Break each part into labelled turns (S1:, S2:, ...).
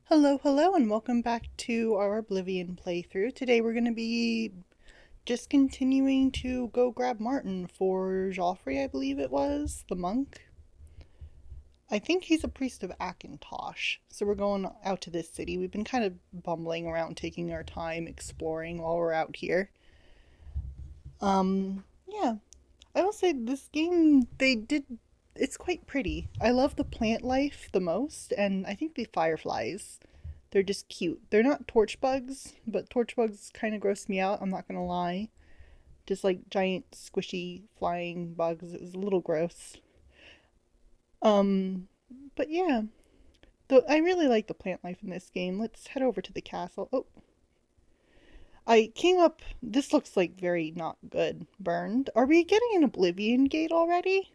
S1: Hello, hello, and welcome back to our Oblivion playthrough. Today we're going to be just continuing to go grab Martin for Joffrey, I believe it was, the monk. I think he's a priest of Akintosh, so we're going out to this city. We've been kind of bumbling around, taking our time, exploring while we're out here. Yeah. I will say this game, it's quite pretty. I love the plant life the most, and I think the fireflies. They're just cute. They're not torch bugs, but torch bugs kind of gross me out, I'm not gonna lie. Just like giant squishy flying bugs. It was a little gross. Um, but yeah. Though I really like the plant life in this game. Let's head over to the castle. Oh, I came up. This looks like very not good. Burned. Are we getting an Oblivion gate already?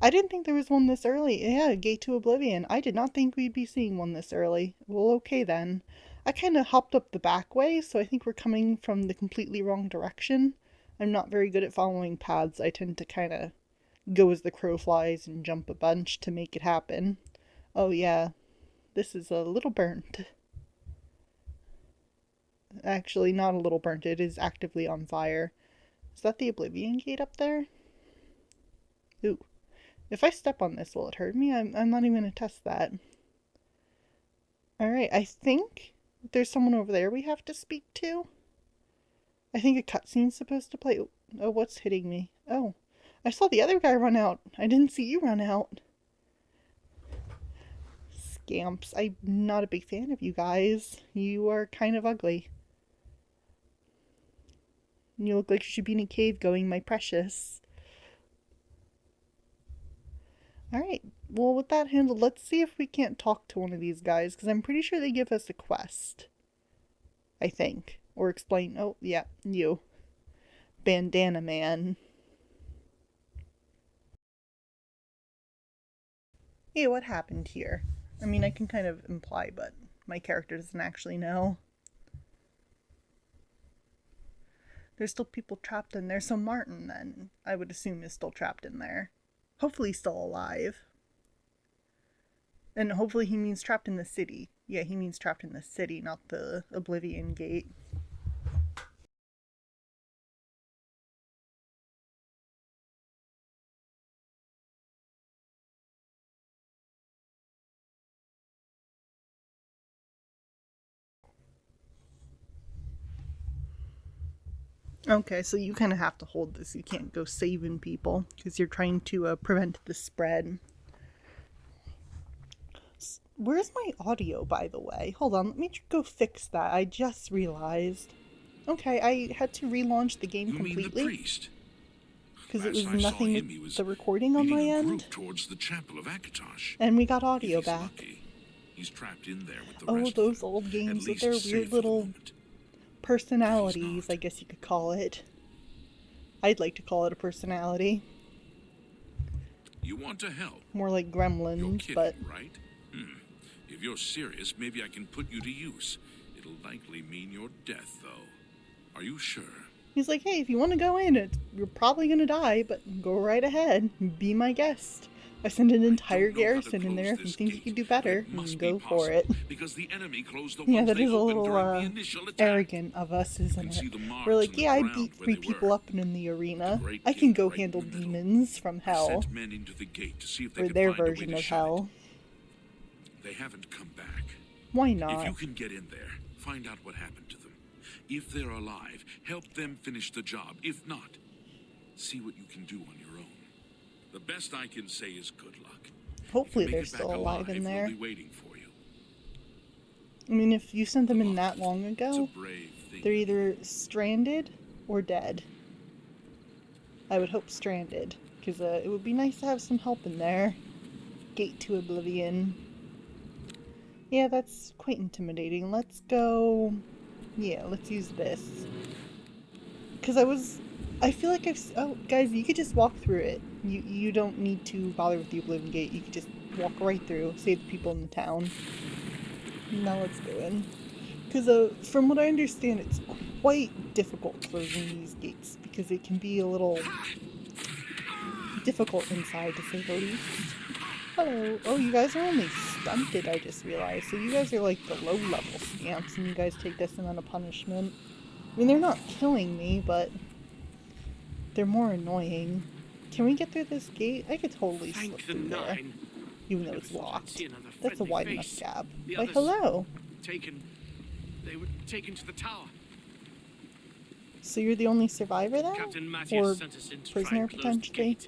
S1: I didn't think there was one this early. Yeah, Gate to Oblivion. I did not think we'd be seeing one this early. Well, okay then. I kind of hopped up the back way, so I think we're coming from the completely wrong direction. I'm not very good at following paths. I tend to kind of go as the crow flies and jump a bunch to make it happen. Oh yeah, this is a little burnt. Actually, not a little burnt. It is actively on fire. Is that the Oblivion gate up there? Ooh. If I step on this, will it hurt me? I'm not even going to test that. Alright, I think there's someone over there we have to speak to. I think a cutscene's supposed to play. Oh, what's hitting me? Oh, I saw the other guy run out. I didn't see you run out. Scamps. I'm not a big fan of you guys. You are kind of ugly. You look like you should be in a cave going, my precious. Alright, well, with that handled, let's see if we can't talk to one of these guys, because I'm pretty sure they give us a quest. I think. Or explain. Oh, yeah, you. Bandana Man. Hey, what happened here? I mean, I can kind of imply, but my character doesn't actually know. There's still people trapped in there, so Martin, then, I would assume, is still trapped in there. Hopefully still alive. And hopefully he means trapped in the city. Yeah, he means trapped in the city, not the Oblivion Gate. Okay, so you kind of have to hold this. You can't go saving people because you're trying to prevent the spread. Where's my audio, by the way? Hold on, let me go fix that. I just realized. Okay, I had to relaunch the game completely.
S2: You mean the priest?
S1: Because it was nothing with the recording on my end.
S2: Towards the chapel of Akatosh.
S1: And we got audio back.
S2: Lucky, he's trapped in there with the
S1: oh,
S2: rest
S1: those
S2: of them,
S1: old games with their weird little personalities, I guess you could call it. I'd like to call it a personality.
S2: You want to help?
S1: More like gremlins,
S2: you're kidding,
S1: but...
S2: right? If you're serious, maybe I can put you to use. It'll likely mean your death, though. Are you sure?
S1: He's like, hey, if you want to go in, you're probably going to die, but go right ahead. Be my guest. I send an entire garrison in there. If you think you can do better, go for it.
S2: Because the enemy closed the
S1: yeah, that is a little arrogant of us, isn't it? We're like, yeah, I beat 3 people up in the arena. I can go handle demons from hell.
S2: Men into the gate to see if
S1: or their version of hell.
S2: They haven't come back.
S1: Why not?
S2: If you can get in there, find out what happened to them. If they're alive, help them finish the job. If not, see what you can do on your own. The best I can say is good luck.
S1: Hopefully they're still alive in there.
S2: We'll be waiting for you.
S1: I mean, if you sent them in that long ago, they're either stranded or dead. I would hope stranded, because it would be nice to have some help in there. Gate to Oblivion. Yeah, that's quite intimidating. Let's go... Yeah, let's use this. Because I feel like oh, guys, you could just walk through it. You don't need to bother with the Oblivion Gate. You could just walk right through, save the people in the town. Now let's go in. Because from what I understand, it's quite difficult closing these gates. Because it can be a little difficult inside, to say the least. Hello. Oh, you guys are only stunted, I just realized. So you guys are like the low-level scamps, and you guys take this amount of punishment. I mean, they're not killing me, but they're more annoying. Can we get through this gate? I could totally slip through there, even though it's locked. That's a wide enough gap. Why, hello.
S3: They were taken to the tower.
S1: So you're the only survivor then?
S3: Captain
S1: Or
S3: Matthias sent us in to try
S1: prisoner
S3: and close the
S1: potentially?
S3: gate.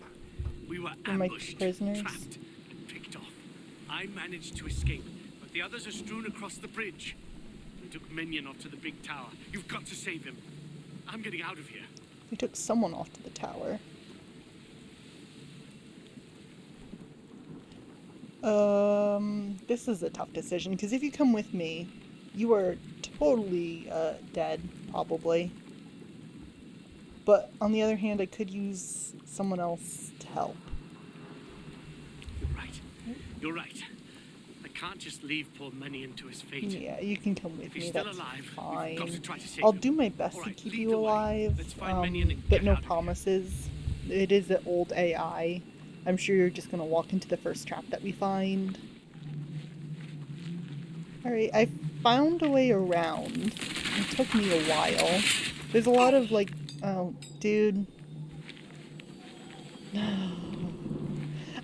S3: We were
S1: You might be
S3: ambushed,
S1: prisoners.
S3: trapped, and picked off. I managed to escape, but the others are strewn across the bridge. We took Minion off to the big tower. You've got to save him. I'm getting out of here.
S1: We took someone off to the tower. This is a tough decision, because if you come with me, you are totally, dead, probably. But, on the other hand, I could use someone else to help.
S3: You're right. You're right. I can't just leave poor Minion to his fate.
S1: Yeah, you can come with
S3: If he's
S1: me,
S3: still
S1: that's
S3: alive,
S1: fine.
S3: we've got to try to save
S1: I'll
S3: him.
S1: do my best
S3: All
S1: to
S3: right,
S1: keep
S3: lead
S1: you
S3: the way.
S1: alive,
S3: Let's find Minion and
S1: but
S3: get
S1: no
S3: out of here.
S1: promises. It is an old AI. I'm sure you're just gonna walk into the first trap that we find. Alright, I found a way around. It took me a while. There's a lot of, like, oh, dude.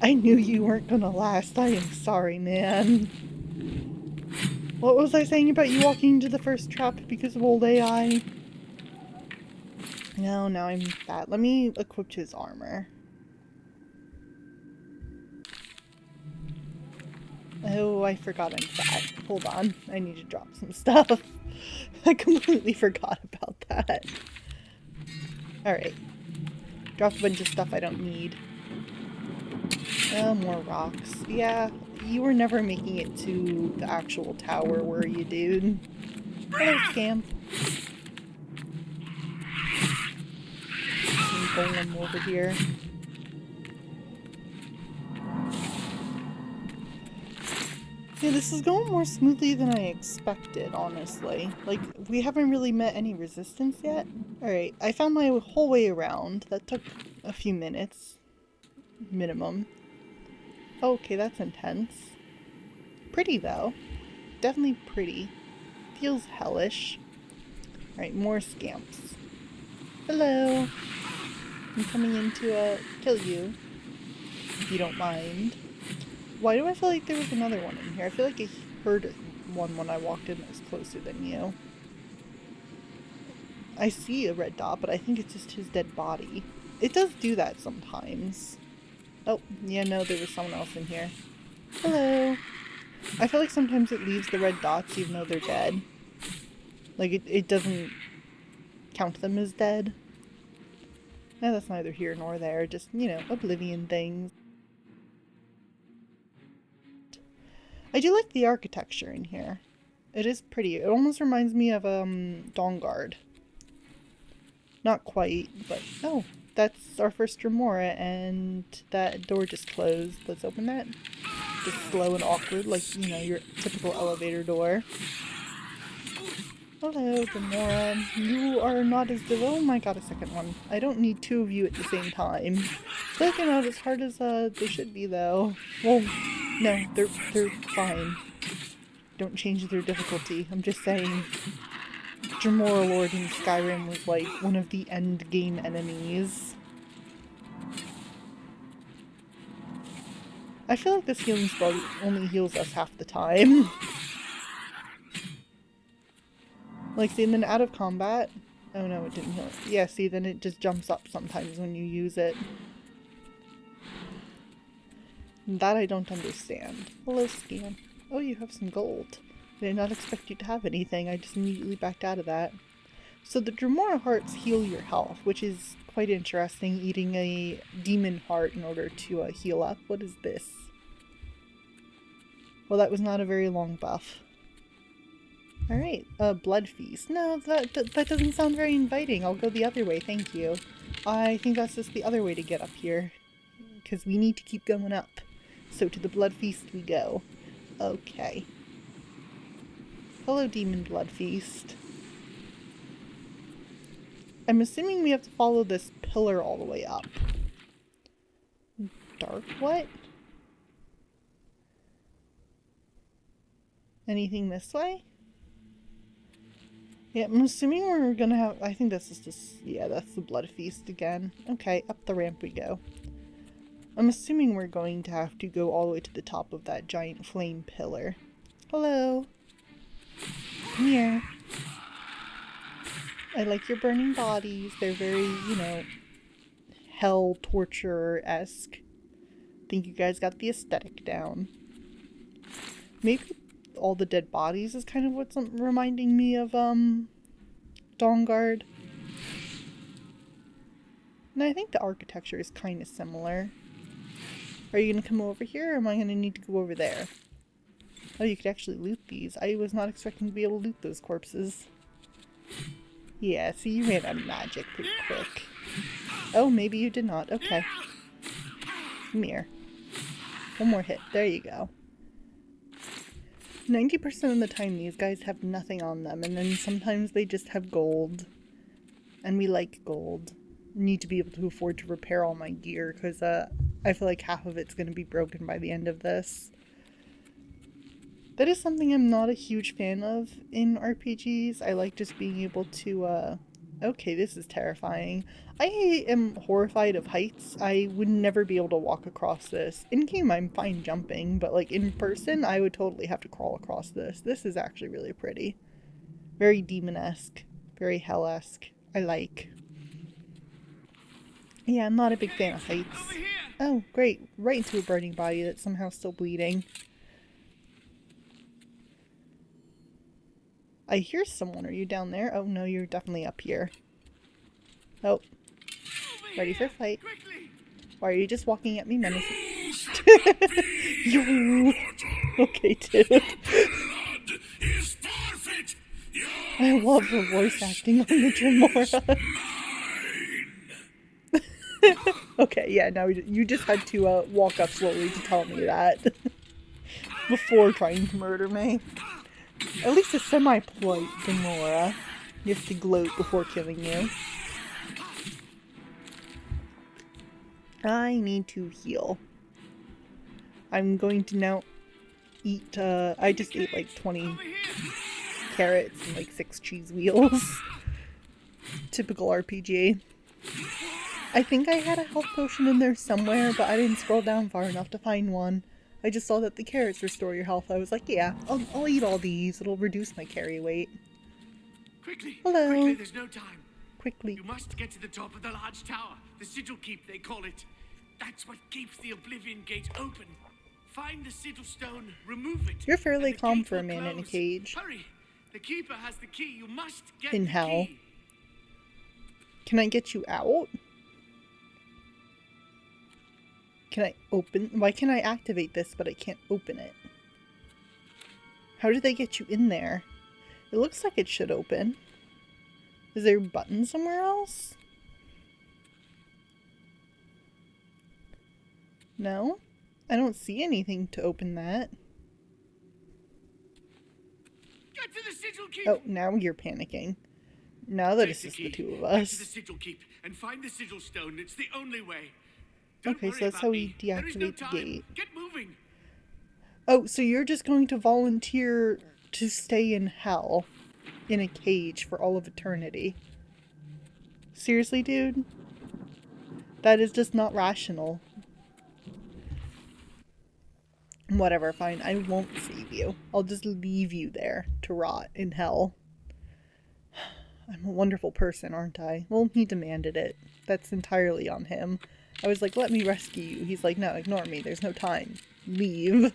S1: I knew you weren't gonna last. I am sorry, man. What was I saying about you walking into the first trap because of old AI? No, now I'm fat. Let me equip his armor. Oh, I forgot I'm fat. Hold on. I need to drop some stuff. I completely forgot about that. Alright. Drop a bunch of stuff I don't need. More rocks. Yeah, you were never making it to the actual tower, were you, dude? Hello, scamp. Some golem over here. Yeah, this is going more smoothly than I expected, honestly. Like, we haven't really met any resistance yet. Alright, I found my whole way around. That took a few minutes. Minimum. Okay, that's intense. Pretty, though. Definitely pretty. Feels hellish. Alright, more scamps. Hello! I'm coming in to, kill you. If you don't mind. Why do I feel like there was another one in here? I feel like I heard one when I walked in that was closer than you. I see a red dot, but I think it's just his dead body. It does do that sometimes. Oh, yeah, no, there was someone else in here. Hello! I feel like sometimes it leaves the red dots even though they're dead. Like, it doesn't count them as dead. No, that's neither here nor there. Just, you know, Oblivion things. I do like the architecture in here. It is pretty. It almost reminds me of, Dawnguard. Not quite, but... Oh, that's our first Remora, and that door just closed. Let's open that. Just slow and awkward, like, you know, your typical elevator door. Hello, Remora. You are not as oh my god, a second one. I don't need two of you at the same time. I feel like they're not as hard as, they should be, though. Well, no, they're fine. Don't change their difficulty. I'm just saying. Dremora Lord in Skyrim was like one of the end game enemies. I feel like this healing spell only heals us half the time. Like, see, and then out of combat... Oh no, it didn't heal it. Yeah, see, then it just jumps up sometimes when you use it. That I don't understand. Hello, Scam. Oh, you have some gold. I did not expect you to have anything. I just immediately backed out of that. So the Dremora hearts heal your health, which is quite interesting, eating a demon heart in order to heal up. What is this? Well, that was not a very long buff. Alright, blood feast. No, that doesn't sound very inviting. I'll go the other way, thank you. I think that's just the other way to get up here. Because we need to keep going up. So to the blood feast we go. Okay. Hello, demon blood feast. I'm assuming we have to follow this pillar all the way up. Dark what? Anything this way? Yeah, I'm assuming we're gonna have... I think this is just... Yeah, that's the blood feast again. Okay, up the ramp we go. I'm assuming we're going to have to go all the way to the top of that giant flame pillar. Hello. Come here. I like your burning bodies. They're very, you know, hell torture-esque. Think you guys got the aesthetic down. Maybe all the dead bodies is kind of what's reminding me of, Dawnguard. And I think the architecture is kind of similar. Are you gonna come over here, or am I gonna need to go over there? Oh, you could actually loot these. I was not expecting to be able to loot those corpses. Yeah, see, you ran out of magic pretty quick. Oh, maybe you did not. Okay. Come here. One more hit. There you go. 90% of the time these guys have nothing on them, and then sometimes they just have gold. And we like gold. Need to be able to afford to repair all my gear, because I feel like half of it's going to be broken by the end of this. That is something I'm not a huge fan of in RPGs. I like just being able to, okay, this is terrifying. I am horrified of heights. I would never be able to walk across this. In game, I'm fine jumping, but like in person, I would totally have to crawl across this. This is actually really pretty. Very demon-esque. Very hell-esque. I like. Yeah, I'm not a big fan of heights. Oh, great. Right into a burning body that's somehow still bleeding. I hear someone. Are you down there? Oh, no, you're definitely up here. Oh. Ready for a fight. Why are you just walking at me menacing? Yo. Okay, dude. I love the voice acting on the Dremora. Okay, yeah, now you just had to walk up slowly to tell me that. Before trying to murder me. At least a semi-polite Dremora. You have to gloat before killing you. I need to heal. I'm going to now eat, I just ate like 20 carrots and like 6 cheese wheels. Typical RPG. I think I had a health potion in there somewhere, but I didn't scroll down far enough to find one. I just saw that the carrots restore your health. I was like, yeah, I'll eat all these. It'll reduce my carry weight.
S3: Quickly!
S1: Hello.
S3: Quickly, there's no time.
S1: Quickly.
S3: You must get to the top of the large tower. The sigil keep, they call it. That's what keeps the Oblivion gate open. Find the sigil stone, remove it.
S1: You're fairly
S3: and the
S1: calm
S3: gate
S1: for a
S3: will
S1: man in a
S3: close.
S1: cage.
S3: Hurry! The keeper has the key. You must get
S1: In
S3: the
S1: hell.
S3: key.
S1: Can I get you out? Can I open? Why can I activate this, but I can't open it? How did they get you in there? It looks like it should open. Is there a button somewhere else? No? I don't see anything to open that.
S3: Get to the sigil keep.
S1: Oh, now you're panicking. Now that it's
S3: Take
S1: just
S3: the
S1: the
S3: key.
S1: two of
S3: Get to the
S1: us.
S3: sigil keep and find the sigil stone. It's the only way. Don't
S1: Okay, so
S3: worry
S1: that's
S3: about
S1: how
S3: me.
S1: we
S3: There is no
S1: deactivate the
S3: time.
S1: gate.
S3: Get moving.
S1: Oh, so you're just going to volunteer to stay in hell in a cage for all of eternity? Seriously, dude? That is just not rational. Whatever, fine. I won't save you. I'll just leave you there to rot in hell. I'm a wonderful person, aren't I? Well, he demanded it. That's entirely on him. I was like, let me rescue you. He's like, no, ignore me. There's no time. Leave. I'm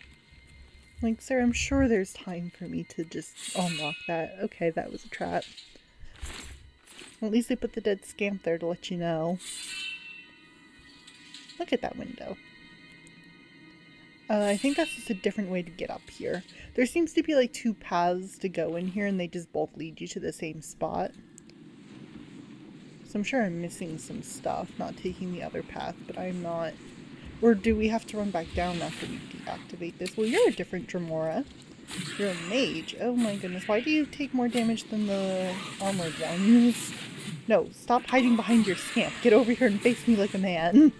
S1: like, sir, I'm sure there's time for me to just unlock that. Okay, that was a trap. Well, at least they put the dead scamp there to let you know. Look at that window. I think that's just a different way to get up here. There seems to be like 2 paths to go in here, and they just both lead you to the same spot. So I'm sure I'm missing some stuff, not taking the other path, but I'm not. Or do we have to run back down after we deactivate this? Well, you're a different Dremora. You're a mage. Oh my goodness, why do you take more damage than the armored ones? No, stop hiding behind your scamp. Get over here and face me like a man.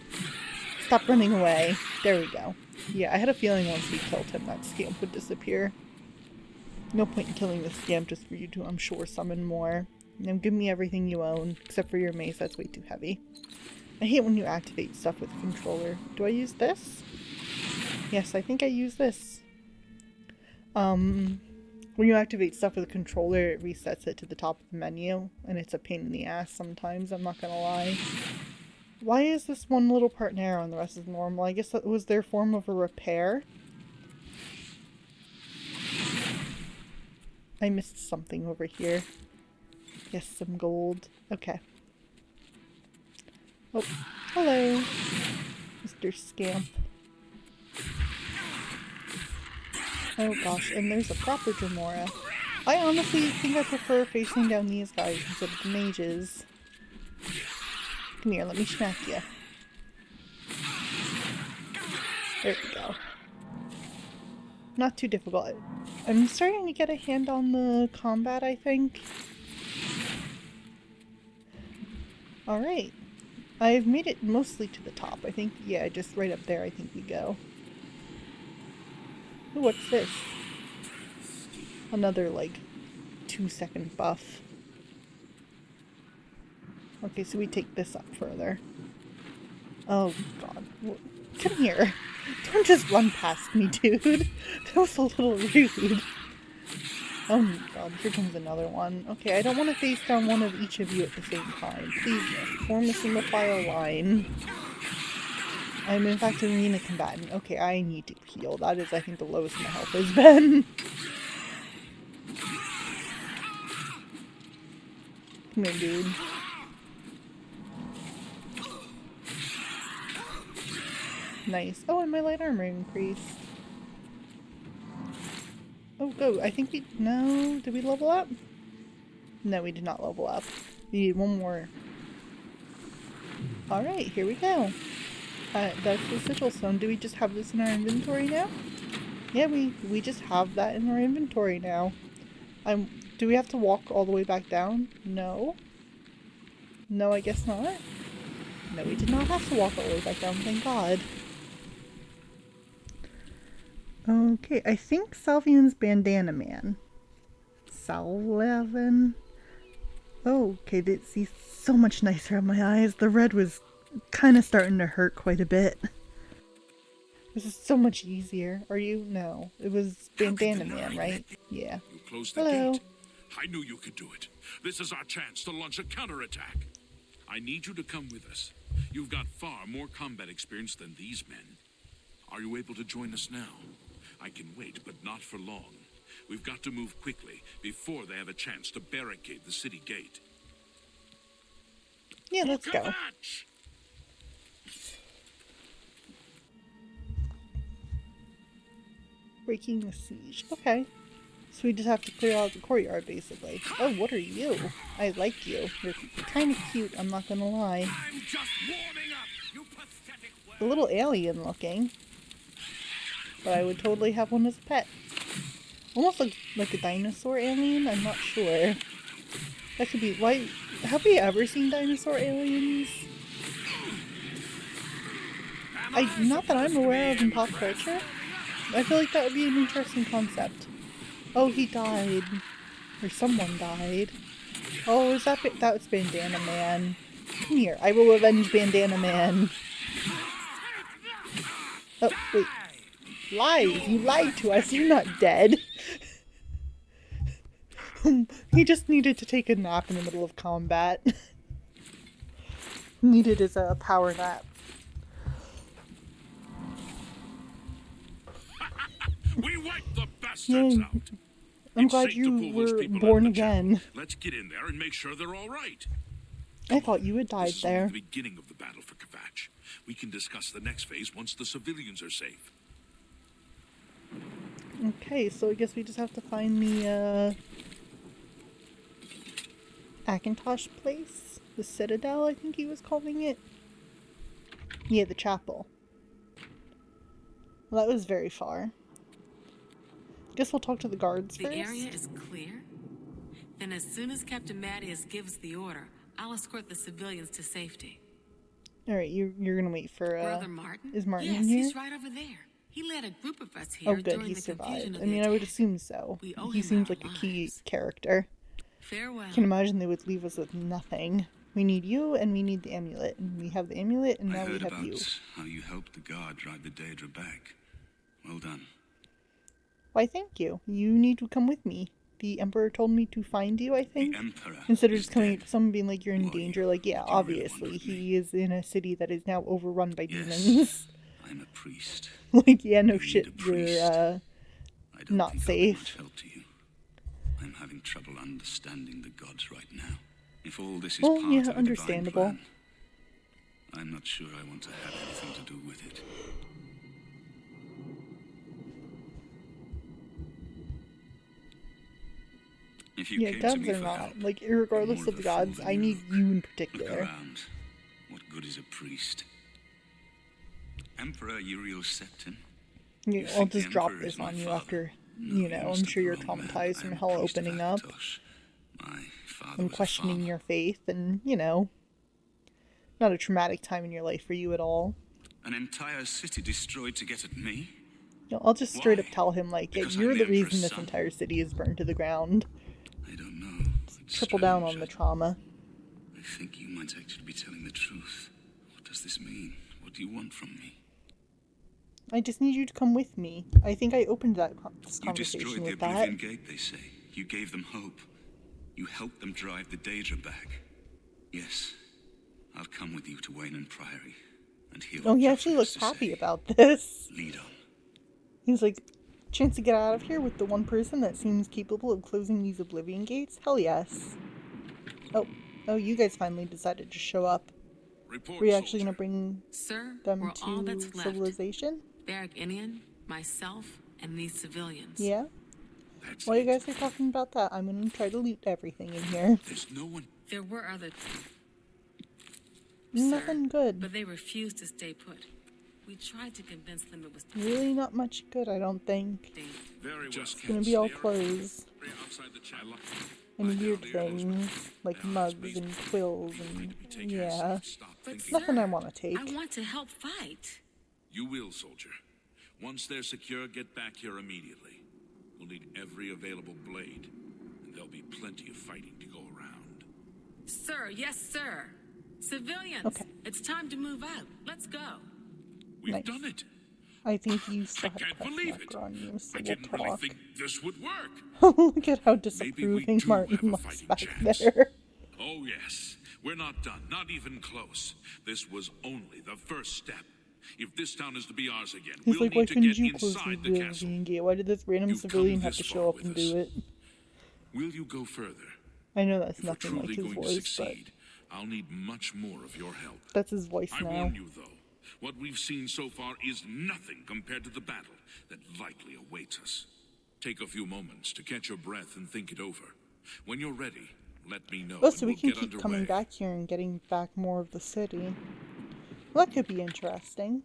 S1: Stop running away. There we go. Yeah, I had a feeling once we killed him, that scamp would disappear. No point in killing this scamp just for you to, I'm sure, summon more. Now give me everything you own, except for your mace, that's way too heavy. I hate when you activate stuff with a controller. Do I use this? Yes, I think I use this. When you activate stuff with a controller, it resets it to the top of the menu, and it's a pain in the ass sometimes, I'm not gonna lie. Why is this one little part narrow and the rest is normal? I guess that was their form of a repair. I missed something over here. Yes, some gold. Okay. Oh, hello, Mr. Scamp. Oh gosh, and there's a proper Jamora. I honestly think I prefer facing down these guys instead of the mages. Come here, let me smack you. There we go. Not too difficult. I'm starting to get a hand on the combat, I think. Alright. I've made it mostly to the top. I think, yeah, just right up there I think we go. Ooh, what's this? Another, like, 2-second buff. Okay, so we take this up further. Oh, God. Come here. Don't just run past me, dude. That was a little rude. Oh my god, here comes another one. Okay, I don't want to face down one of each of you at the same time. Please, form a single file line. I'm in fact an arena combatant. Okay, I need to heal. That is, I think, the lowest my health has been. Come here, dude. Nice. Oh, and my light armor increased. Oh, go. I think we... No. Did we level up? No, we did not level up. We need one more. Alright, here we go. That's the sigil stone. Do we just have this in our inventory now? Yeah, we just have that in our inventory now. Do we have to walk all the way back down? No. No, I guess not. No, we did not have to walk all the way back down, thank God. Okay, I think Salvian's Bandana Man. Salvin. Oh, okay, he's so much nicer on my eyes. The red was kind of starting to hurt quite a bit. This is so much easier. Are you? No. It was Bandana Man, right? Yeah.
S2: You closed the
S1: Hello.
S2: gate. I knew you could do it. This is our chance to launch a counterattack. I need you to come with us. You've got far more combat experience than these men. Are you able to join us now? I can wait, but not for long. We've got to move quickly before they have a chance to barricade the city gate.
S1: Yeah, let's go. Breaking the siege. Okay. So we just have to clear out the courtyard, basically. Oh, what are you? I like you. You're kind of cute, I'm not gonna lie.
S3: I'm just warming up, you pathetic
S1: A little alien looking. But I would totally have one as a pet. Almost like a dinosaur alien? I'm not sure. That could be... Why... Have we ever seen dinosaur aliens? Not that I'm aware of in pop culture. I feel like that would be an interesting concept. Oh, he died. Or someone died. Oh, is that... That's Bandana Man. Come here. I will avenge Bandana Man. Oh, wait. Lies! You lied to us. You're not dead. He just needed to take a nap in the middle of combat. Needed his power nap.
S2: We wiped the bastards out.
S1: I'm
S2: It's
S1: glad
S2: safe to
S1: you
S2: pull those
S1: were
S2: people
S1: born
S2: out of the channel.
S1: again.
S2: Let's get in there and make sure they're all right.
S1: I thought you had died
S2: This is only
S1: there.
S2: the beginning of the battle for Kvatch. We can discuss the next phase once the civilians are safe.
S1: Okay, so I guess we just have to find the Akintosh place? The Citadel, I think he was calling it? Yeah, the chapel. Well, that was very far. Guess we'll talk to the guards first.
S4: The area is clear? Then as soon as Captain Mattias gives the order, I'll escort the civilians to safety.
S1: Alright, you're gonna wait for,
S4: Brother Martin?
S1: is Martin
S4: yes,
S1: in here?
S4: he's right over there. He led a group of us here
S1: Oh, good,
S4: during
S1: he
S4: the confusion
S1: survived.
S4: of
S1: I
S4: the
S1: mean, I would
S4: attack.
S1: assume so.
S4: We owe
S1: He
S4: him
S1: seems
S4: our
S1: like a key
S4: lives.
S1: character.
S4: Farewell.
S1: I can imagine they would leave us with nothing. We need you, and we need the amulet. And we have the amulet, and
S5: I
S1: now we
S5: heard
S1: have
S5: about
S1: you.
S5: how you helped the guard drive the Daedra back. Well done.
S1: Why, thank you. You need to come with me. The Emperor told me to find you, I think.
S5: The Emperor
S1: Instead of
S5: is
S1: just coming
S5: dead.
S1: up to someone being like, you're in
S5: Who are
S1: danger.
S5: you?
S1: Like, yeah,
S5: What do you really
S1: obviously,
S5: want with me?
S1: he is in a city that is now overrun by
S5: Yes,
S1: demons.
S5: I'm a priest.
S1: Like, yeah, no
S5: You need
S1: shit,
S5: a priest.
S1: you're,
S5: I don't
S1: not
S5: think I'll be
S1: safe.
S5: much help to you. I'm having trouble understanding the gods right now. If all this is
S1: Well,
S5: part
S1: yeah,
S5: of a
S1: understandable.
S5: divine plan, I'm not sure I want to have anything to do with it. If you
S1: Yeah,
S5: came to
S1: gods
S5: me
S1: are
S5: for
S1: not.
S5: help,
S1: Like,
S5: you're
S1: regardless
S5: more
S1: of
S5: a
S1: the
S5: fool
S1: gods,
S5: than
S1: I need
S5: look.
S1: you in
S5: Look
S1: particular.
S5: around. What good is a priest? Emperor Uriel Septim?
S1: Yeah,
S5: You
S1: I'll
S5: think the
S1: just drop
S5: Emperor is
S1: this
S5: my
S1: on you
S5: father?
S1: after,
S5: No,
S1: you know, I'm
S5: must have
S1: sure
S5: the
S1: you're
S5: wrong man.
S1: traumatized from
S5: I'm a
S1: hell
S5: priest of
S1: opening up
S5: Akatosh. My father
S1: and
S5: was a
S1: questioning
S5: farmer.
S1: your faith and, you know, not a traumatic time in your life for you at all.
S5: An entire city destroyed to get at me?
S1: You know, I'll just straight up
S5: Why?
S1: tell him, like, yeah,
S5: Because
S1: you're
S5: I'm
S1: the
S5: the
S1: reason
S5: Emperor's
S1: this
S5: son?
S1: entire city is burned to the ground.
S5: I don't know. It's
S1: Triple down on
S5: strange.
S1: the trauma.
S5: I think you might actually be telling the truth. What does this mean? What do you want from me?
S1: I just need you to come with me. I think I opened this
S5: You
S1: conversation
S5: destroyed the
S1: with that.
S5: Oblivion Gate, they say. You gave them hope. You helped them drive the Daedra back. Yes, I'll come with you to Wayne Priory and hear
S1: Oh,
S5: what
S1: he
S5: Joffrey
S1: actually
S5: has
S1: looks
S5: to
S1: happy
S5: say.
S1: about this.
S5: Lead on.
S1: He's like, chance to get out of here with the one person that seems capable of closing these Oblivion gates? Hell yes. Oh, you guys finally decided to show up.
S2: Report,
S1: Were you actually
S2: soldier.
S1: gonna bring
S4: Sir,
S1: them
S4: we're all
S1: to
S4: that's left.
S1: civilization?
S4: Barak Inian, myself, and these civilians.
S1: Yeah?
S2: That's
S1: While you
S2: it.
S1: guys are talking about that, I'm gonna try to loot everything in here.
S2: There's no one.
S4: There were other...
S1: Nothing good.
S4: But they refused to stay put. We tried to convince them it was
S1: Really not much good, I don't think.
S4: dangerous.
S2: Very well.
S1: It's gonna be all clothes
S2: Outside the channel.
S1: and weird things, like mugs and quills and, yeah. Nothing I want to take.
S4: I want to help fight.
S2: You will, soldier. Once they're secure, get back here immediately. We'll need every available blade, and there'll be plenty of fighting to go around.
S4: Sir, yes, sir. Civilians,
S1: Okay.
S4: it's time to move out. Let's go.
S2: We've
S1: Nice.
S2: done it.
S1: I think you
S2: I
S1: still have
S2: can't
S1: press
S2: believe it.
S1: marker on you, so
S2: I
S1: we'll
S2: didn't really
S1: talk.
S2: think this would work.
S1: Look at how
S2: Maybe we
S1: disapproving
S2: do
S1: Martin
S2: have a
S1: looks
S2: fighting
S1: back
S2: chance.
S1: there.
S2: Oh, yes. We're not done. Not even close. This was only the first step. If this town is to be ours again,
S1: He's
S2: we'll
S1: like, why
S2: need to
S1: couldn't
S2: get
S1: you close
S2: inside
S1: the
S2: the castle.
S1: Oblivion gate? Why did this random
S2: You've come
S1: civilian have
S2: this
S1: to
S2: far
S1: show up
S2: with
S1: and
S2: us.
S1: do it?
S2: Will you go further?
S1: I know that's
S2: If we're
S1: nothing like
S2: truly
S1: his
S2: going to
S1: voice, but
S2: succeed, I'll need much more of your help.
S1: that's his voice
S2: I
S1: now.
S2: warn you, though, what we've seen so far is nothing compared to the battle that likely awaits us. Take a few moments to catch your breath and think it over. When you're ready, let me know.
S1: Oh,
S2: and
S1: so we
S2: we'll
S1: can
S2: get
S1: keep coming
S2: underway.
S1: back here and getting back more of the city. Well, that could be interesting.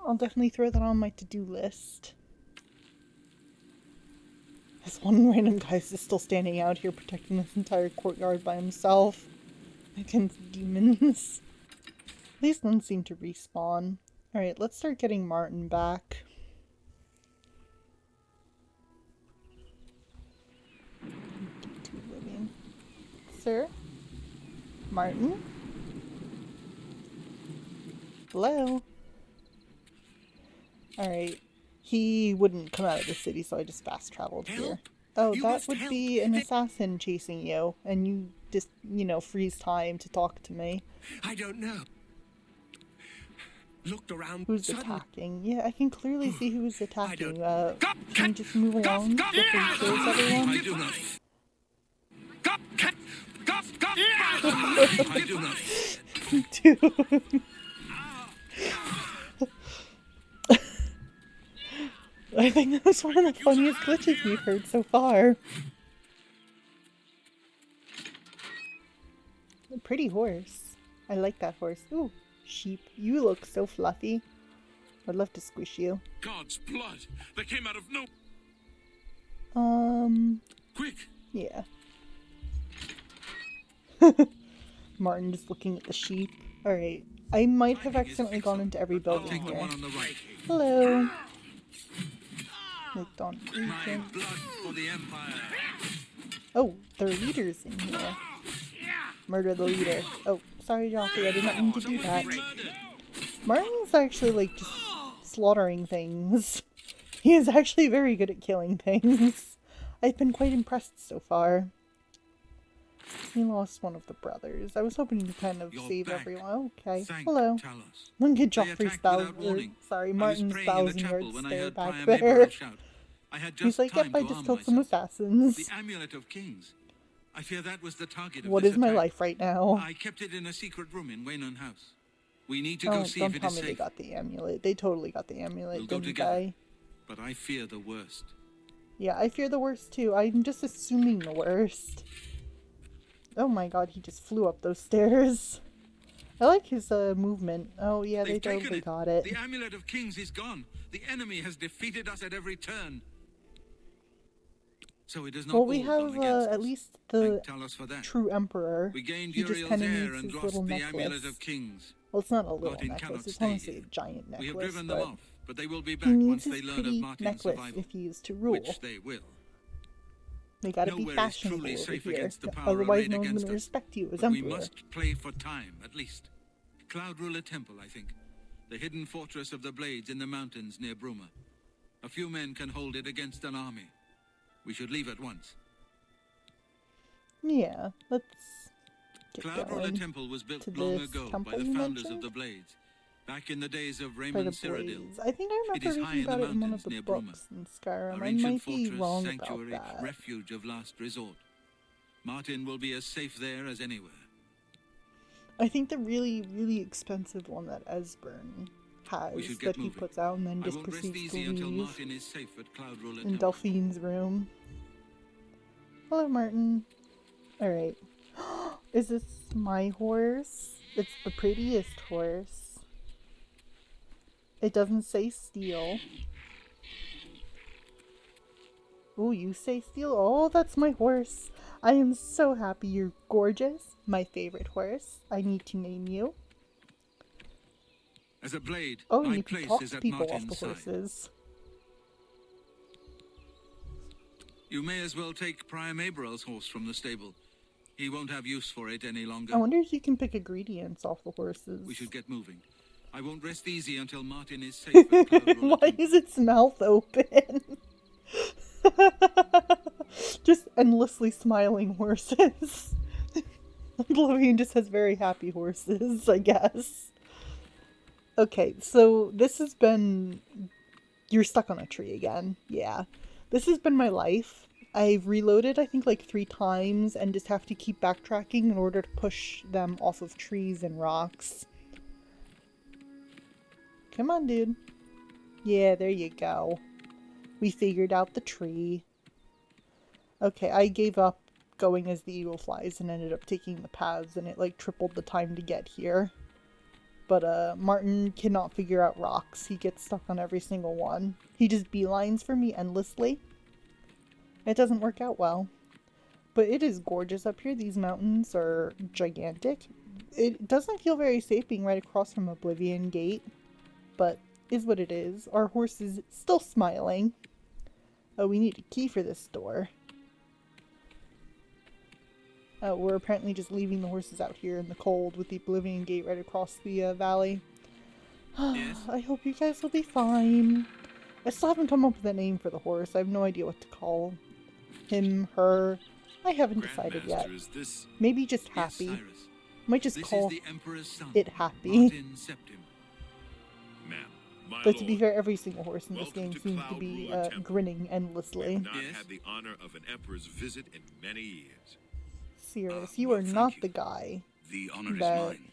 S1: I'll definitely throw that on my to-do list. This one random guy's just still standing out here protecting this entire courtyard by himself against demons. At least none seem to respawn. Alright, let's start getting Martin back. Sir? Martin? Hello? Alright. He wouldn't come out of the city, so I just fast traveled here.
S3: Help!
S1: Oh,
S3: You
S1: that
S3: must
S1: would
S3: help.
S1: be an
S3: They-
S1: assassin chasing you, and you just, you know, freeze time to talk to me.
S3: I don't know. Looked around.
S1: Who's
S3: suddenly-
S1: attacking? Yeah, I can clearly see who's attacking.
S3: don't-
S1: Can you just move along before he kills everyone?
S5: I do not. I do not.
S1: Dude. I think that was one of the funniest glitches we've heard so far. A pretty horse. I like that horse. Ooh, sheep. You look so fluffy. I'd love to squish you.
S2: God's blood! They came out of no... Quick!
S1: Yeah. Martin just looking at the sheep. Alright. I might have accidentally gone into every
S5: I'll
S1: building
S5: take the
S1: here.
S5: one on the right.
S1: Hello. Looked on
S5: My
S1: Ethan.
S5: blood for the Empire.
S1: Oh, there are leaders in here. Murder the leader. Oh, sorry, Joffrey, I did not mean to do that. Martin's actually, like, just slaughtering things. He is actually very good at killing things. I've been quite impressed so far. He lost one of the brothers. I was hoping to kind of
S5: You're
S1: save
S5: back.
S1: everyone. Okay,
S5: Thank
S1: hello.
S5: Talos.
S1: Look at
S5: They
S1: Joffrey's
S5: attacked without
S1: thousand.
S5: warning.
S1: Sorry,
S5: I was
S1: Martin's
S5: praying in the
S1: 1,000-yard
S5: chapel when I
S1: stare
S5: heard
S1: back
S5: Priam
S1: there.
S5: Averil shout. I had just
S1: He's like,
S5: time
S1: yep, I
S5: to
S1: just
S5: arm
S1: killed some
S5: myself.
S1: assassins.
S5: The Amulet of Kings. I fear that was the target of
S1: What
S5: this
S1: is my
S5: attack.
S1: life right now?
S5: I kept it in a secret room in Waynon House. We need to
S1: Oh,
S5: go see
S1: don't
S5: if it
S1: tell
S5: is
S1: me they
S5: safe.
S1: got the amulet. They totally got the amulet,
S5: We'll go
S1: didn't
S5: together.
S1: they?
S5: But I fear the worst.
S1: Yeah, I fear the worst too. I'm just assuming the worst. Oh my god, he just flew up those stairs. I like his movement. Oh yeah, they
S5: They've taken
S1: totally
S5: it.
S1: got it.
S5: The Amulet of Kings is gone. The enemy has defeated us at every turn. So it is not
S1: Well, we
S5: all
S1: have
S5: gone against
S1: at
S5: us.
S1: least the
S5: Thank Talos for that.
S1: true emperor.
S5: We gained
S1: He just
S5: Uriel's
S1: kind of
S5: heir
S1: needs
S5: and
S1: his little
S5: lost the Amulet
S1: necklace.
S5: of Kings.
S1: Well, it's not a little
S5: Martin
S1: necklace.
S5: cannot
S1: It's
S5: stay
S1: honestly a
S5: here.
S1: giant necklace.
S5: We have driven
S1: but
S5: them off, but they will be
S1: he
S5: back
S1: needs
S5: once
S1: his
S5: they learn of
S1: pretty
S5: Martin's
S1: necklace
S5: survival.
S1: if he is to rule.
S5: Which they will.
S1: They gotta be
S5: Nowhere is
S1: fashionable
S5: truly
S1: over
S5: safe
S1: here.
S5: against the power
S1: Otherwise,
S5: arrayed
S1: no one's
S5: against
S1: gonna
S5: us.
S1: respect you as
S5: But we
S1: emperor.
S5: must play for time, at least. Cloud Ruler Temple, I think. The hidden fortress of the Blades in the mountains near Bruma. A few men can hold it against an army. We should leave at once.
S1: Yeah, let's get
S5: Cloud Ruler
S1: going.
S5: Temple was built
S1: to
S5: long
S1: this
S5: ago by
S1: temple
S5: the
S1: you
S5: founders
S1: mentioned?
S5: of the Blades. Back in the days of
S1: By the
S5: Raymond Cyrodiil.
S1: Blades. I think I
S5: It is
S1: remember
S5: high
S1: reading
S5: in the
S1: about it in one of
S5: mountains
S1: the
S5: near Bruma.
S1: books in Skyrim.
S5: Our
S1: I
S5: ancient
S1: might be
S5: fortress,
S1: wrong
S5: sanctuary,
S1: about that.
S5: refuge of last resort. Martin will be as safe there as anywhere.
S1: I think the really, really expensive one that Esbern
S5: We should
S1: has
S5: get
S1: that he
S5: moving.
S1: puts out and then
S5: I
S1: just
S5: won't rest
S1: proceeds to
S5: easy until
S1: leave
S5: Martin is safe at Cloud Ruler
S1: in
S5: Temple.
S1: Delphine's room. Hello, Martin. Alright. Is this my horse? It's the prettiest horse. It doesn't say steel. Ooh, you say steel? Oh, that's my horse. I am so happy. You're gorgeous. My favorite horse. I need to name you.
S5: As a blade,
S1: Oh,
S5: my
S1: you can
S5: place
S1: talk
S5: is
S1: to
S5: at
S1: people off
S5: Martin's
S1: the
S5: side.
S1: horses.
S5: You may as well take Priam Aberyl's horse from the stable. He won't have use for it any longer.
S1: I wonder if you can pick ingredients off the horses.
S5: We should get moving. I won't rest easy until Martin is safe at Cloud Ruler
S1: Why
S5: Temple.
S1: is its mouth open? Just endlessly smiling horses. Oblivion just has very happy horses, I guess. Okay, so this has been... You're stuck on a tree again. Yeah. This has been my life. I've reloaded, I think, like 3 times and just have to keep backtracking in order to push them off of trees and rocks. Come on, dude. Yeah, there you go. We figured out the tree. Okay, I gave up going as the eagle flies and ended up taking the paths, and it like tripled the time to get here. But Martin cannot figure out rocks. He gets stuck on every single one. He just beelines for me endlessly. It doesn't work out well. But it is gorgeous up here. These mountains are gigantic. It doesn't feel very safe being right across from Oblivion Gate, but is what it is. Our horse is still smiling. Oh, we need a key for this door. Oh, we're apparently just leaving the horses out here in the cold with the Oblivion Gate right across the valley.
S5: Yes?
S1: I hope you guys will be fine. I still haven't come up with a name for the horse. I have no idea what to call him, her. I haven't decided yet.
S2: Grandmaster, is this...
S1: Maybe just
S5: Yes,
S1: happy.
S5: Cyrus.
S1: Might just
S5: This
S1: call
S5: is the Emperor's son,
S1: it happy.
S5: Martin Septim.
S2: Ma'am, my
S1: But to be
S2: lord,
S1: fair, every single horse in this
S2: Welcome
S1: game
S2: to
S1: seems to
S2: Cloud
S1: be
S2: Ruler Temple.
S1: grinning
S2: we
S1: endlessly.
S2: have not
S5: Yes?
S2: had the honor of an emperor's visit in many years.
S1: Sirius, you
S5: well,
S1: are
S5: thank
S1: not
S5: you.
S1: the guy
S5: The honor
S1: that
S5: is mine.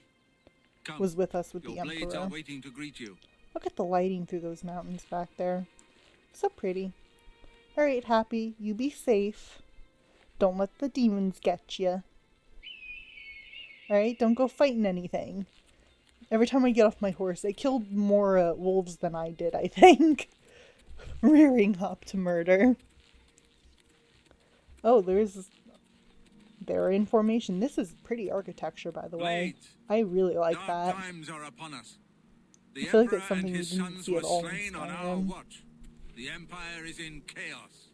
S5: Come,
S1: was with us with
S5: your
S1: the
S5: blades
S1: Emperor.
S5: are waiting to greet you.
S1: Look at the lighting through those mountains back there. So pretty. Alright, Happy, you be safe. Don't let the demons get you. Alright, don't go fighting anything. Every time I get off my horse, I killed more wolves than I did, I think. Rearing up to murder. Oh, there's they're in formation. This is pretty architecture, by the way.
S5: Blades,
S1: I really like
S5: dark
S1: that.
S5: times are upon us.
S1: I
S5: The
S1: feel like
S5: Emperor
S1: that's something
S5: and
S1: we
S5: his
S1: didn't
S5: sons
S1: see
S5: were
S1: at all in
S5: slain on our
S1: Skyrim.
S5: watch. The Empire is in chaos.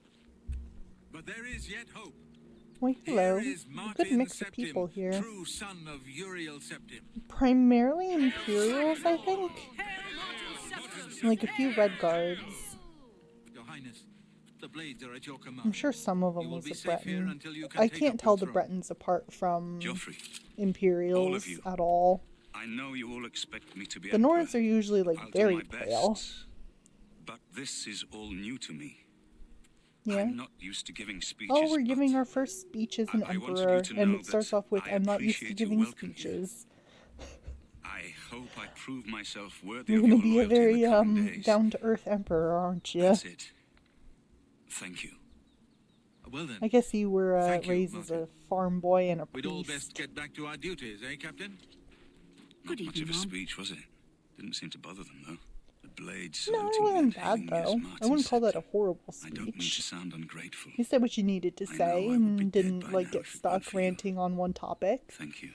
S5: But there is yet hope.
S1: Why, hello.
S5: Here is
S1: A good
S5: Martin
S1: mix of
S5: Septim,
S1: people here.
S5: true son of Uriel Septim.
S1: Primarily Imperials, I think. Like a few Red Guards.
S5: Your Highness, the blades are at your command.
S1: I'm sure some of
S5: You
S1: them
S5: will
S1: was
S5: be
S1: a
S5: safe here
S1: Breton.
S5: until you can
S1: I
S5: take
S1: can't
S5: up
S1: tell
S5: your
S1: the
S5: throne.
S1: Bretons apart from
S2: Joffrey,
S1: Imperials
S2: all of you.
S1: at all.
S2: I know you all expect me to be
S1: The
S2: Emperor.
S1: Nords are usually like
S2: I'll
S1: very
S2: do my
S1: pale.
S2: best, but this is all new to me.
S1: Yeah.
S2: I'm not used to giving speeches.
S1: Oh, we're giving
S2: but
S1: our first speech as an
S2: I wanted you
S1: emperor,
S2: to
S1: and
S2: know
S1: it starts
S2: that
S1: off with,
S2: I
S1: I'm not used to
S2: appreciate your
S1: giving
S2: welcome here.
S1: speeches.
S2: I hope I prove myself worthy
S1: You're
S2: of
S1: gonna
S2: your
S1: be a
S2: loyalty in
S1: very,
S2: the coming days.
S1: down-to-earth emperor, aren't you?
S2: That's it. Thank you.
S5: Well then,
S1: I guess you were
S5: Thank you,
S1: raised as a
S5: Martin.
S1: farm boy and a
S5: we'd all best
S1: priest.
S5: get back to our duties, eh, Captain?
S2: Not
S4: Good
S2: much of
S4: evening,
S2: a
S4: Mom.
S2: speech, was it? Didn't seem to bother them, though. The blades
S1: No, it
S2: saluting me
S1: wasn't
S2: and
S1: bad,
S2: hailing me as
S1: though. I
S2: Martin
S1: wouldn't call that a
S2: said.
S1: horrible
S2: I don't mean to
S1: speech.
S2: sound ungrateful.
S1: You said what you needed to
S2: I know
S1: say
S2: I would be
S1: and
S2: dead
S1: didn't,
S2: by
S1: like,
S2: now
S1: get
S2: if it weren't
S1: stuck
S2: for you.
S1: ranting on one topic.
S2: Thank you.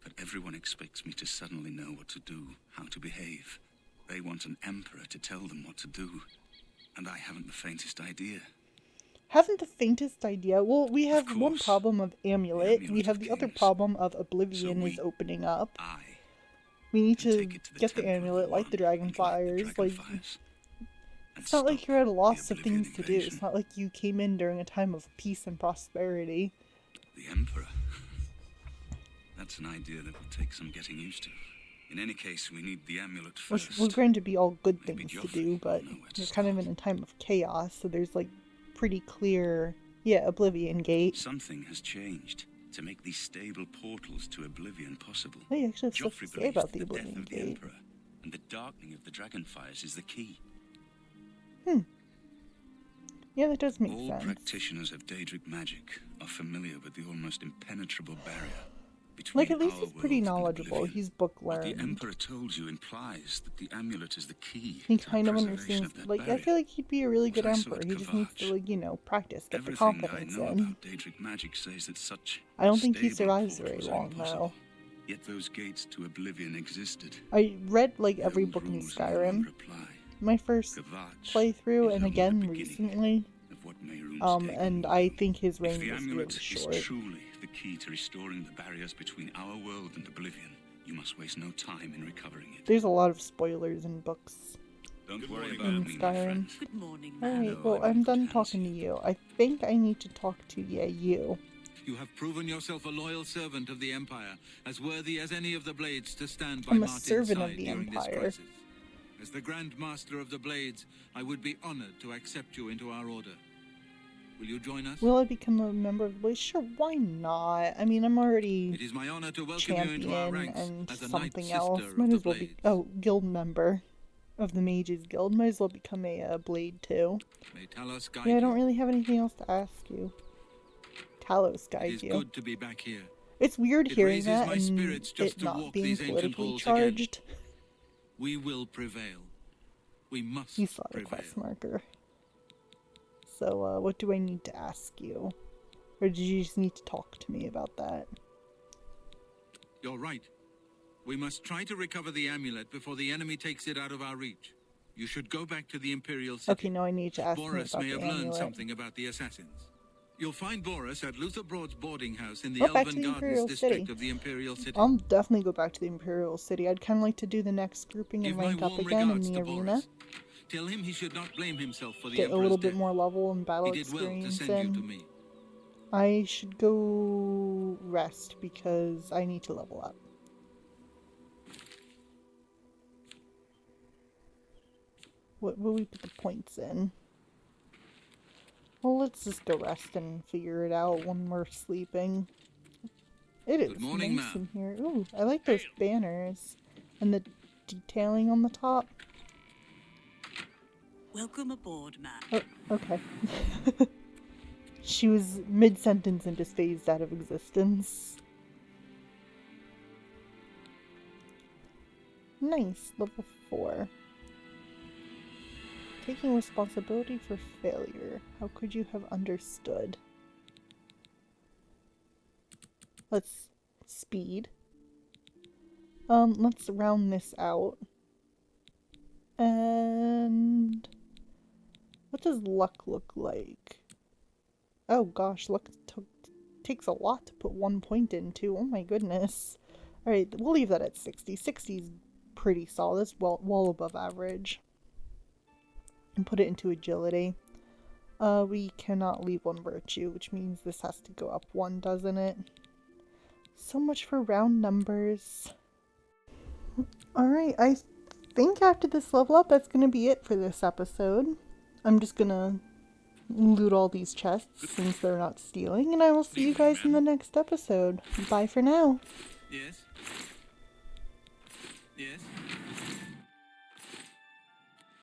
S2: But everyone expects me to suddenly know what to do, how to behave. They want an emperor to tell them what to do. And I haven't the faintest idea.
S1: Haven't the faintest idea. Well, we have one
S2: course.
S1: problem of Amulet. We
S2: Amulet
S1: have
S2: of
S1: the other
S2: Kings.
S1: problem of Oblivion
S2: So
S1: is
S2: we-
S1: opening up.
S2: I
S1: We need
S2: can
S1: to
S2: take it to the
S1: get the
S2: Temple of
S1: amulet, light the
S2: One and
S1: dragonfires. Like,
S2: dragonfires, and
S1: it's not like
S2: stop
S1: you're at a
S2: the
S1: loss of
S2: Oblivion
S1: things to do.
S2: invasion.
S1: It's not like you came in during a time of peace and prosperity.
S2: The Emperor. That's an idea that will take some getting used to. In any case, we need the amulet
S1: Which
S2: first.
S1: we're going to be all good
S2: Maybe
S1: things to
S2: Joffrey
S1: do,
S2: will
S1: but
S2: know where to
S1: we're kind of
S2: start.
S1: in a time of chaos, so there's like pretty clear, yeah, Oblivion Gate.
S2: Something has changed to make these stable portals to Oblivion possible.
S1: Oh, you actually have stuff to
S2: Joffrey
S1: say
S2: believes
S1: about
S2: that
S1: the
S2: the death
S1: Oblivion
S2: of the
S1: Gate.
S2: Emperor and the darkening of the dragonfires is the key.
S1: Yeah, that does make
S2: All
S1: sense.
S2: practitioners of Daedric magic are familiar with the almost impenetrable barrier between
S1: Like, at least
S2: our
S1: he's pretty
S2: world and
S1: knowledgeable.
S2: Oblivion.
S1: He's book
S2: What the
S1: learned.
S2: Emperor told you implies that the amulet is the key
S1: He
S2: to the
S1: kind of
S2: preservation
S1: understands.
S2: of that
S1: Like, I
S2: barrier.
S1: feel like he'd be a really good
S2: What I saw
S1: emperor.
S2: at
S1: He just needs to,
S2: Kavach.
S1: like, you know, practice, get the
S2: Everything I
S1: confidence
S2: know
S1: in.
S2: about Daedric magic says that such
S1: I don't think he
S2: stable
S1: survives very
S2: portals are
S1: long,
S2: impossible.
S1: though.
S2: Yet those gates to Oblivion existed.
S1: I read, like,
S2: The
S1: every
S2: old
S1: book in
S2: rules no
S1: Skyrim.
S2: longer apply.
S1: My first
S2: Kavach
S1: playthrough,
S2: is
S1: and
S2: only
S1: again
S2: the beginning
S1: recently.
S2: of what Mehrunes take
S1: And
S2: on
S1: I
S2: them.
S1: think his
S2: If
S1: reign
S2: the
S1: was
S2: amulet
S1: really
S2: is
S1: short.
S2: truly the key to restoring the barriers between our world and Oblivion, you must waste no time in recovering it.
S1: There's a lot of spoilers in books.
S2: Don't worry about
S1: In
S2: me, my
S1: Skyrim.
S2: friend.
S4: Good morning, ma'am.
S1: Alright,
S2: No,
S1: well,
S2: I'm
S1: I'm
S2: in good
S1: done
S2: hands
S1: talking to
S2: here.
S1: you. I think I need to talk to, you.
S5: You have proven yourself a loyal servant of the Empire, as worthy as any of the Blades to stand by
S1: I'm a
S5: Martin's
S1: servant of
S5: side
S1: the
S5: during this
S1: Empire.
S5: crisis. As the Grand Master of the Blades, I would be honored to accept you into our order. Will you join us?
S1: Will I become a member of the Blade? Sure, why not? I mean, I'm already
S5: It is my honor to welcome you into our
S1: champion
S5: ranks
S1: and
S5: as a Knight
S1: something
S5: Sister
S1: else.
S5: of
S1: Might
S5: the
S1: as well be,
S5: Blades.
S1: guild member of the Mages Guild. Might as well become a Blade too.
S5: May Talos guide
S1: Yeah, I don't
S5: you.
S1: really have anything else to ask you. Talos
S5: It
S1: guide
S5: is
S1: you.
S5: good to be back here.
S1: It's weird
S5: It
S1: hearing
S5: raises
S1: that
S5: my
S1: and
S5: spirits just
S1: it
S5: to
S1: not
S5: walk
S1: being
S5: these ancient
S1: politically
S5: halls again.
S1: charged.
S5: We will prevail. We must
S1: You saw the
S5: prevail.
S1: quest marker. So, what do I need to ask you? Or did you just need to talk to me about that?
S5: You're right. We must try to recover the amulet before the enemy takes it out of our reach. You should go back to the Imperial City.
S1: Okay, now I need to ask you
S5: Boris
S1: about
S5: may
S1: the
S5: have learned
S1: amulet.
S5: something about the assassins. You'll find Boris at Luther Broad's boarding house in the
S1: Go back to
S5: Elven
S1: the
S5: Gardens
S1: Imperial
S5: district
S1: City.
S5: of the Imperial City.
S1: I'll definitely go back to the Imperial City. I'd kind of like to do the next grouping
S5: Give
S1: and
S5: my
S1: rank up
S5: warm
S1: again in
S5: regards
S1: the
S5: to
S1: arena.
S5: Boris. Tell him he should not blame himself for the
S1: Get a
S5: Emperor's
S1: little bit
S5: death.
S1: more level and battle
S5: He did well to
S1: experience
S5: send you to
S1: in.
S5: me.
S1: I should go rest because I need to level up. What will we put the points in? Well, let's just go rest and figure it out when we're sleeping. It is
S5: Good morning,
S1: nice in
S5: ma'am.
S1: here. Ooh, I like those banners and the detailing on the top.
S6: Welcome aboard, ma'am.
S1: Oh, okay. She was mid-sentence and just phased out of existence. Nice, level 4. Taking responsibility for failure. How could you have understood? Let's speed. Let's round this out. And what does luck look like? Oh gosh, luck takes a lot to put 1 point into. Oh my goodness. Alright, we'll leave that at 60. 60 is pretty solid. It's well above average. And put it into agility. We cannot leave 1 virtue, which means this has to go up 1, doesn't it? So much for round numbers. Alright, I think after this level up, that's gonna be it for this episode. I'm just gonna loot all these chests since they're not stealing, and I will see you guys in the next episode. Bye for now.
S5: Yes? Yes?